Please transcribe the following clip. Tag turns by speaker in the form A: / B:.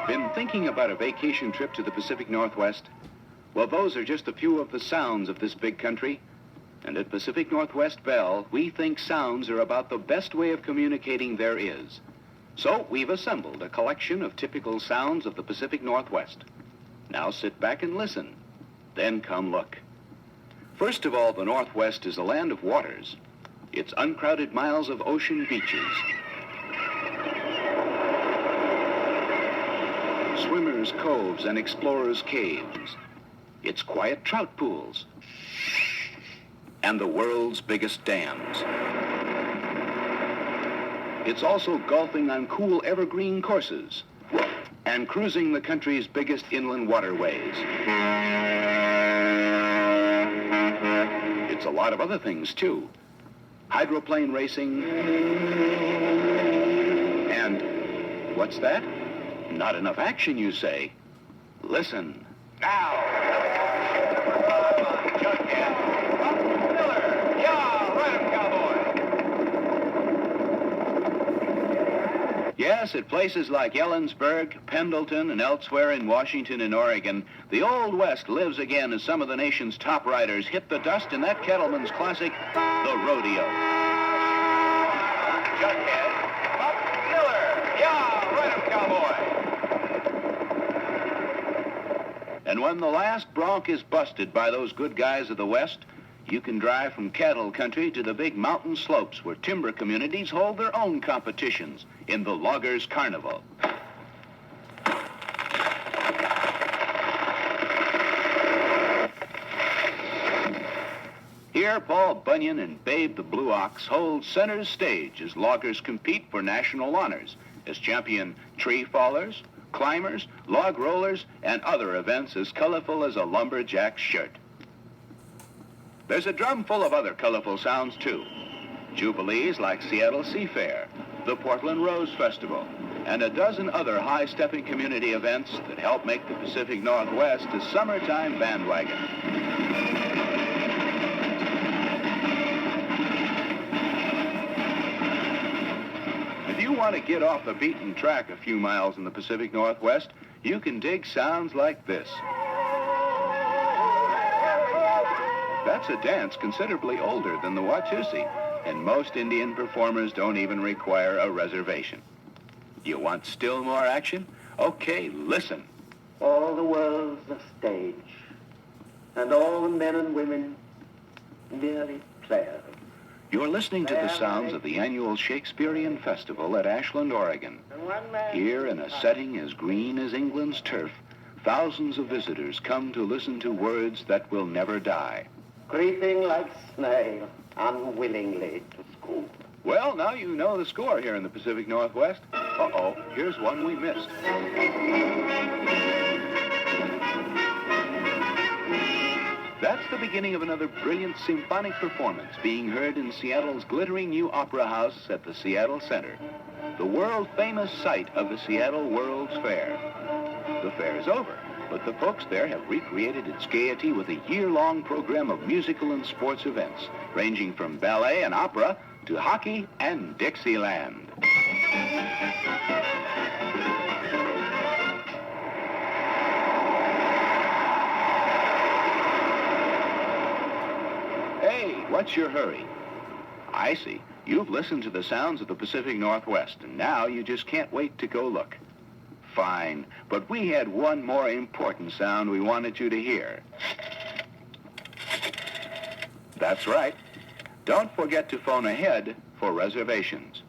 A: Been thinking about a vacation trip to the Pacific Northwest? Well, those are just a few of the sounds of this big country. And at Pacific Northwest Bell, we think sounds are about the best way of communicating there is. So we've assembled a collection of typical sounds of the Pacific Northwest. Now sit back and listen. Then come look. First of all, the Northwest is a land of waters. It's uncrowded miles of ocean beaches. Swimmers' coves and explorers' caves. It's quiet trout pools. And the world's biggest dams. It's also golfing on cool evergreen courses and cruising the country's biggest inland waterways. It's a lot of other things, too. Hydroplane racing. And what's that? Not enough action, you say? Listen. Now, yes, at places like Ellensburg, Pendleton, and elsewhere in Washington and Oregon, the Old West lives again as some of the nation's top riders hit the dust in that cattleman's classic, the rodeo. Jughead, Buck Miller, yeah, ride 'em, cowboy. And when the last bronc is busted by those good guys of the West, you can drive from cattle country to the big mountain slopes where timber communities hold their own competitions in the Loggers Carnival. Here, Paul Bunyan and Babe the Blue Ox hold center stage as loggers compete for national honors as champion tree fallers, climbers, log rollers, and other events as colorful as a lumberjack's shirt. There's a drum full of other colorful sounds, too. Jubilees like Seattle Seafair, the Portland Rose Festival, and a dozen other high-stepping community events that help make the Pacific Northwest a summertime bandwagon. If you want to get off the beaten track a few miles in the Pacific Northwest, you can dig sounds like this. That's a dance considerably older than the Watusi, and most Indian performers don't even require a reservation. You want still more action? Okay, listen.
B: All the world's a stage, and all the men and women merely players.
A: You're listening to the sounds of the annual Shakespearean Festival at Ashland, Oregon. Here, in a setting as green as England's turf, thousands of visitors come to listen to words that will never die.
B: Creeping like snail, unwillingly to school.
A: Well, now you know the score here in the Pacific Northwest. Uh-oh, here's one we missed. That's the beginning of another brilliant symphonic performance being heard in Seattle's glittering new opera house at the Seattle Center, the world-famous site of the Seattle World's Fair. The fair is over, but the folks there have recreated its gaiety with a year-long program of musical and sports events, ranging from ballet and opera to hockey and Dixieland. Hey, what's your hurry? I see. You've listened to the sounds of the Pacific Northwest, and now you just can't wait to go look. Fine, but we had one more important sound we wanted you to hear. That's right. Don't forget to phone ahead for reservations.